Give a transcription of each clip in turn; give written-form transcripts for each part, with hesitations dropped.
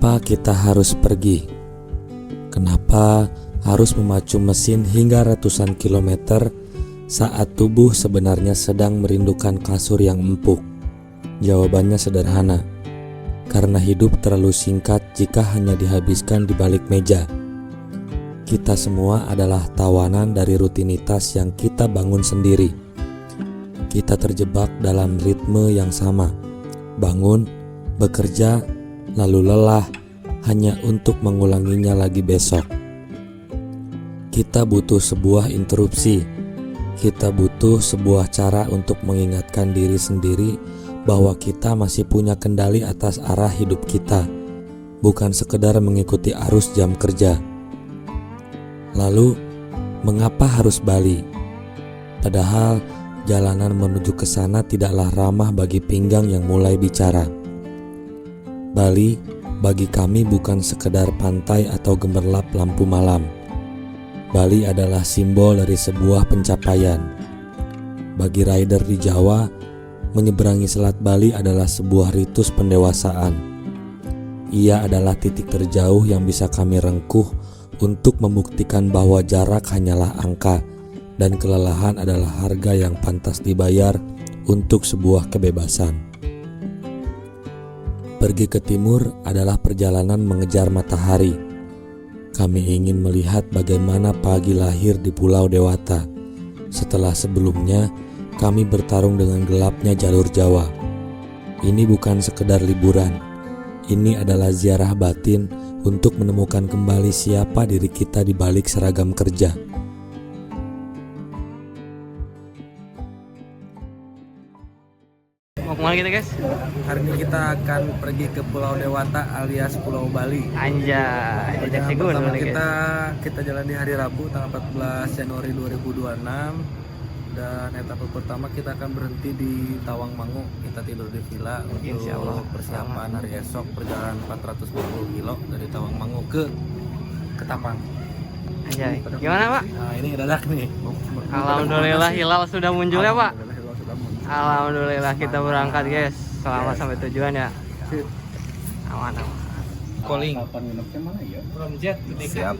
Kenapa kita harus pergi? Kenapa harus memacu mesin hingga ratusan kilometer saat tubuh sebenarnya sedang merindukan kasur yang empuk? Jawabannya sederhana, karena hidup terlalu singkat jika hanya dihabiskan di balik meja. Kita semua adalah tawanan dari rutinitas yang kita bangun sendiri. Kita terjebak dalam ritme yang sama, bangun, bekerja, lalu lelah hanya untuk mengulanginya lagi besok. Kita butuh sebuah interupsi. Kita butuh sebuah cara untuk mengingatkan diri sendiri bahwa kita masih punya kendali atas arah hidup kita, bukan sekedar mengikuti arus jam kerja. Lalu, mengapa harus Bali? Padahal jalanan menuju ke sana tidaklah ramah bagi pinggang yang mulai bicara. Bali bagi kami bukan sekedar pantai atau gemerlap lampu malam. Bali adalah simbol dari sebuah pencapaian. Bagi rider di Jawa, menyeberangi Selat Bali adalah sebuah ritus pendewasaan. Ia adalah titik terjauh yang bisa kami rengkuh untuk membuktikan bahwa jarak hanyalah angka dan kelelahan adalah harga yang pantas dibayar untuk sebuah kebebasan. Pergi ke timur adalah perjalanan mengejar matahari. Kami ingin melihat bagaimana pagi lahir di Pulau Dewata, setelah sebelumnya kami bertarung dengan gelapnya jalur Jawa. Ini bukan sekedar liburan, ini adalah ziarah batin untuk menemukan kembali siapa diri kita di balik seragam kerja. Mau kemana kita guys? Hari ini kita akan pergi ke Pulau Dewata alias Pulau Bali. Anjay, Perjalanan gunung pertama nih guys. kita jalan di hari Rabu tanggal 14 Januari 2026. Dan etapa pertama kita akan berhenti di Tawangmangu. Kita tidur di villa Insya Allah. untuk persiapan hari esok perjalanan 450 kilo dari Tawangmangu ke Ketapang. Anjay, gimana Pak? Nah ini dadak nih. Alhamdulillah hilal sudah muncul ya Pak. Alhamdulillah sudah muncul. Alhamdulillah kita berangkat guys. Selamat sampai tujuan ya. Aman. Calling. Siap.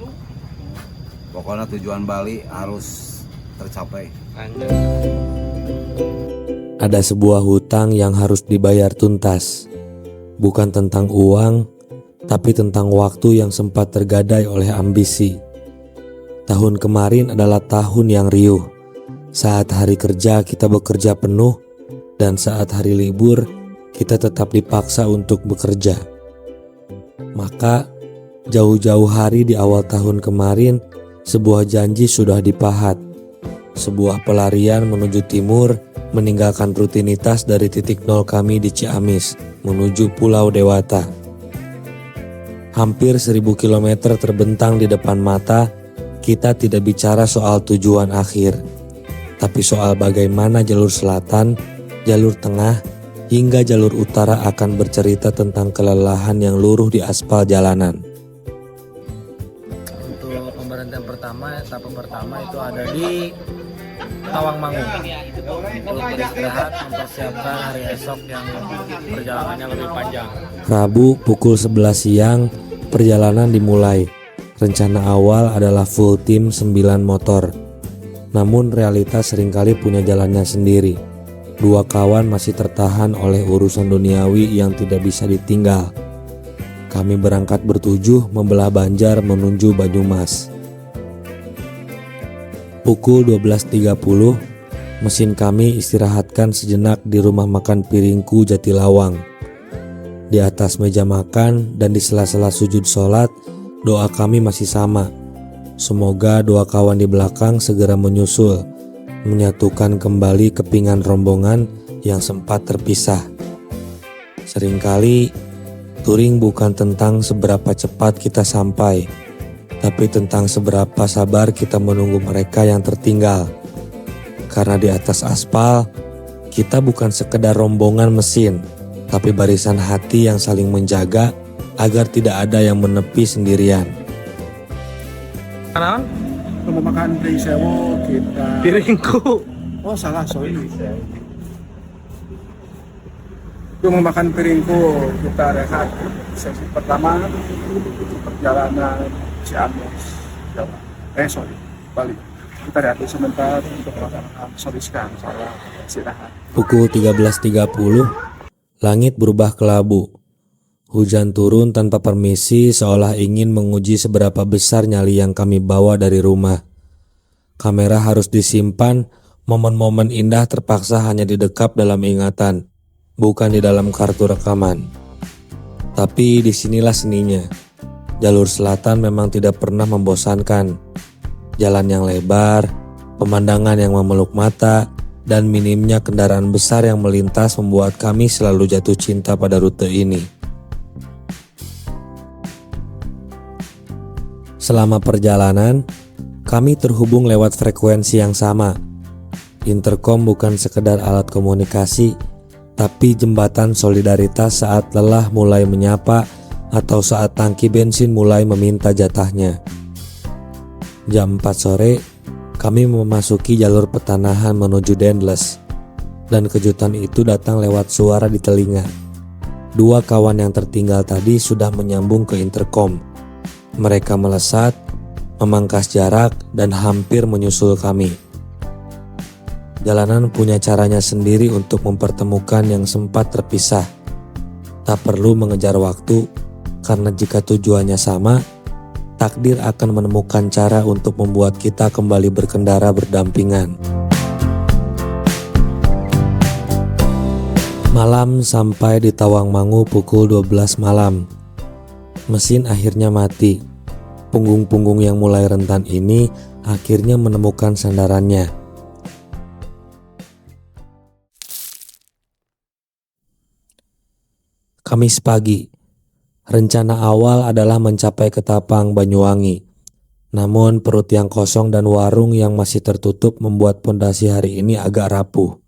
Pokoknya tujuan Bali harus tercapai. Ada sebuah hutang yang harus dibayar tuntas. Bukan tentang uang, tapi tentang waktu yang sempat tergadai oleh ambisi. Tahun kemarin adalah tahun yang riuh. Saat hari kerja kita bekerja penuh, dan saat hari libur kita tetap dipaksa untuk bekerja. Maka jauh-jauh hari di awal tahun kemarin, sebuah janji sudah dipahat. Sebuah pelarian menuju timur, meninggalkan rutinitas dari titik nol kami di Ciamis menuju Pulau Dewata. Hampir 1000 kilometer terbentang di depan mata. Kita tidak bicara soal tujuan akhir, tapi soal bagaimana jalur selatan, jalur tengah, hingga jalur utara akan bercerita tentang kelelahan yang luruh di aspal jalanan. Untuk pemberhentian pertama, etapa pertama itu ada di Tawangmangu untuk beristirahat mempersiapkan hari esok yang perjalanannya lebih panjang. Rabu pukul 11 siang perjalanan dimulai. Rencana awal adalah full tim 9 motor. Namun realitas seringkali punya jalannya sendiri. 2 kawan masih tertahan oleh urusan duniawi yang tidak bisa ditinggal. Kami berangkat bertujuh membelah Banjar menuju Banyumas. Pukul 12.30, mesin kami istirahatkan sejenak di rumah makan Piringku Jatilawang. Di atas meja makan dan di sela-sela sujud sholat, doa kami masih sama. Semoga 2 kawan di belakang segera menyusul, menyatukan kembali kepingan rombongan yang sempat terpisah. Seringkali, touring bukan tentang seberapa cepat kita sampai, tapi tentang seberapa sabar kita menunggu mereka yang tertinggal. Karena di atas aspal, kita bukan sekedar rombongan mesin, tapi barisan hati yang saling menjaga agar tidak ada yang menepi sendirian. Kenalan? Mau makan di sewo kita. Piringku. Oh salah, sorry. Rumah makan piringku kita rehat sesi pertama perjalanan Ciamis, Jawa. Bali. Kita rehat sebentar untuk melaksanakan soliskan saya istirahat. Pukul 13.30, langit berubah kelabu. Hujan turun tanpa permisi seolah ingin menguji seberapa besar nyali yang kami bawa dari rumah. Kamera harus disimpan, momen-momen indah terpaksa hanya didekap dalam ingatan, bukan di dalam kartu rekaman. Tapi disinilah seninya. Jalur selatan memang tidak pernah membosankan. Jalan yang lebar, pemandangan yang memeluk mata, dan minimnya kendaraan besar yang melintas membuat kami selalu jatuh cinta pada rute ini. Selama perjalanan, kami terhubung lewat frekuensi yang sama. Intercom bukan sekedar alat komunikasi, tapi jembatan solidaritas saat lelah mulai menyapa atau saat tangki bensin mulai meminta jatahnya. Jam 4 sore, kami memasuki jalur pertanahan menuju Dendles, dan kejutan itu datang lewat suara di telinga. Dua kawan yang tertinggal tadi sudah menyambung ke intercom. Mereka melesat, memangkas jarak, dan hampir menyusul kami. Jalanan punya caranya sendiri untuk mempertemukan yang sempat terpisah. Tak perlu mengejar waktu, karena jika tujuannya sama, takdir akan menemukan cara untuk membuat kita kembali berkendara berdampingan. Malam sampai di Tawangmangu pukul 12 malam. Mesin akhirnya mati. Punggung-punggung yang mulai rentan ini akhirnya menemukan sandarannya. Kamis pagi. Rencana awal adalah mencapai Ketapang, Banyuwangi. Namun perut yang kosong dan warung yang masih tertutup membuat pondasi hari ini agak rapuh.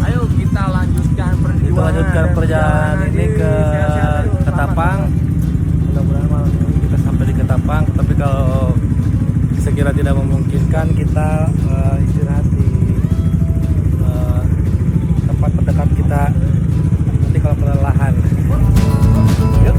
Ayo kita lanjutkan perjalanan ini ke Ketapang. Mudah-mudahan malam ini kita sampai di Ketapang. Tapi kalau sekiranya tidak memungkinkan, kita istirahat di tempat terdekat kita. Nanti kalau kelelahan. Yuk.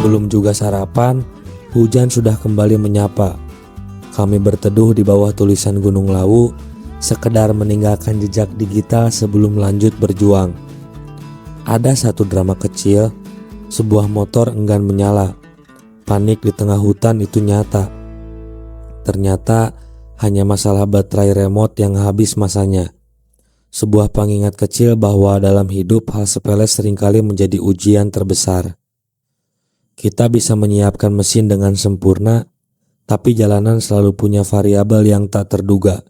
Belum juga sarapan, hujan sudah kembali menyapa. Kami berteduh di bawah tulisan Gunung Lawu, sekedar meninggalkan jejak digital sebelum lanjut berjuang. Ada satu drama kecil, sebuah motor enggan menyala. Panik di tengah hutan itu nyata. Ternyata hanya masalah baterai remote yang habis masanya. Sebuah pengingat kecil bahwa dalam hidup hal sepele seringkali menjadi ujian terbesar. Kita bisa menyiapkan mesin dengan sempurna, tapi jalanan selalu punya variabel yang tak terduga.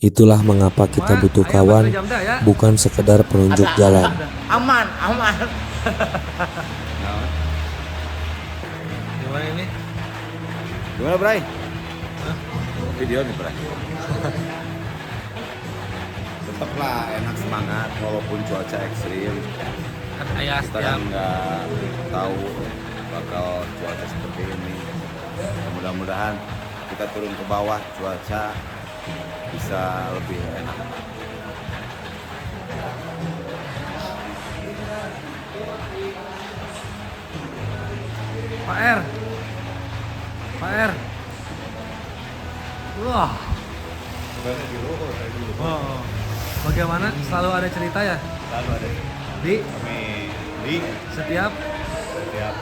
Itulah mengapa kita butuh kawan, bukan sekedar penunjuk jalan. Aman. Gimana ini? Gimana, Bray? Video nih, Bray. Tetaplah enak semangat walaupun cuaca ekstrim. Kita kan nggak tahu bakal cuaca seperti ini. Mudah-mudahan kita turun ke bawah cuaca bisa lebih enak. Pak R. Pak R. Wah. Oh. Bagaimana? Selalu ada cerita ya? Lalu ada Di kami di setiap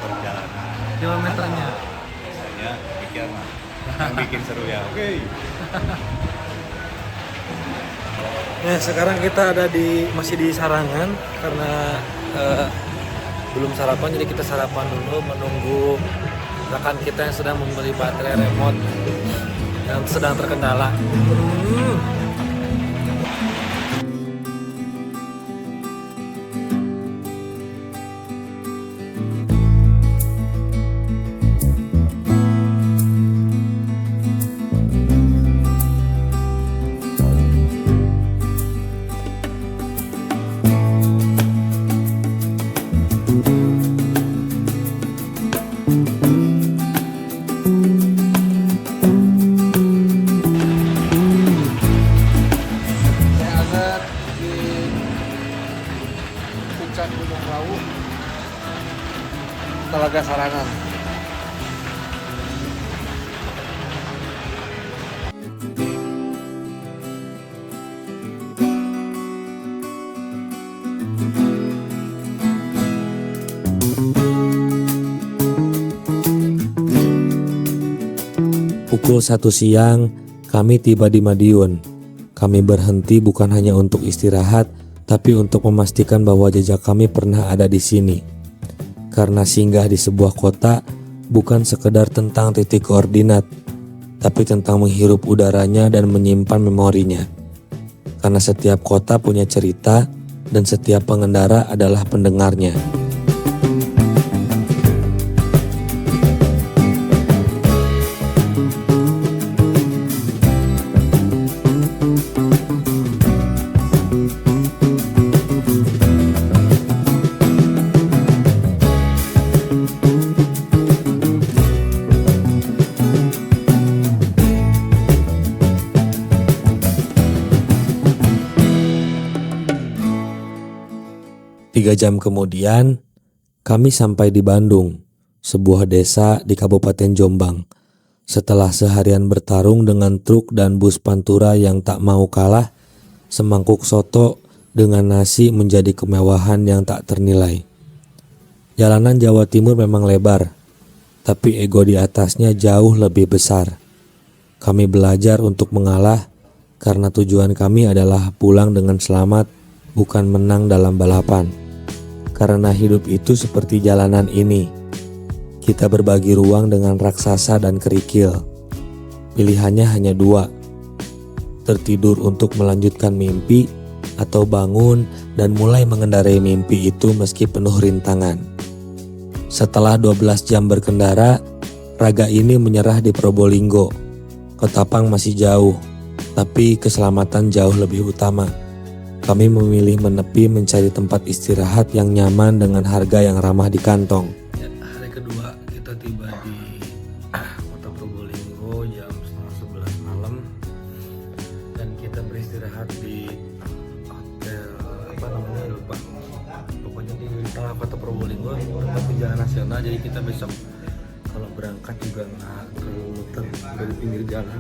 perjalanan kilometernya. biasanya pikir mah yang bikin seru ya. Oke. Nah, sekarang kita masih di Sarangan karena belum sarapan, jadi kita sarapan dulu menunggu rekan kita yang sedang membeli baterai remote yang sedang terkendala. Gunung Rawu, Telaga Sarangan. Pukul 1 siang, kami tiba di Madiun. Kami berhenti bukan hanya untuk istirahat, tapi untuk memastikan bahwa jejak kami pernah ada di sini. Karena singgah di sebuah kota bukan sekedar tentang titik koordinat, tapi tentang menghirup udaranya dan menyimpan memorinya. Karena setiap kota punya cerita dan setiap pengendara adalah pendengarnya. Tiga jam kemudian, kami sampai di Bandung, sebuah desa di Kabupaten Jombang. Setelah seharian bertarung dengan truk dan bus Pantura yang tak mau kalah, semangkuk soto dengan nasi menjadi kemewahan yang tak ternilai. Jalanan Jawa Timur memang lebar, tapi ego di atasnya jauh lebih besar. Kami belajar untuk mengalah karena tujuan kami adalah pulang dengan selamat, bukan menang dalam balapan. Karena hidup itu seperti jalanan ini. Kita berbagi ruang dengan raksasa dan kerikil. Pilihannya hanya dua. Tertidur untuk melanjutkan mimpi, atau bangun dan mulai mengendarai mimpi itu meski penuh rintangan. Setelah 12 jam berkendara, raga ini menyerah di Probolinggo. Ketapang masih jauh, tapi keselamatan jauh lebih utama. Kami memilih menepi mencari tempat istirahat yang nyaman dengan harga yang ramah di kantong. Ya, hari kedua kita tiba di kota Probolinggo jam setengah 11 malam dan kita beristirahat di hotel lupa. Pokoknya di tengah kota Probolinggo, tempat jalan nasional. Jadi kita besok kalau berangkat juga nggak terlalu muter dari pinggir jalan.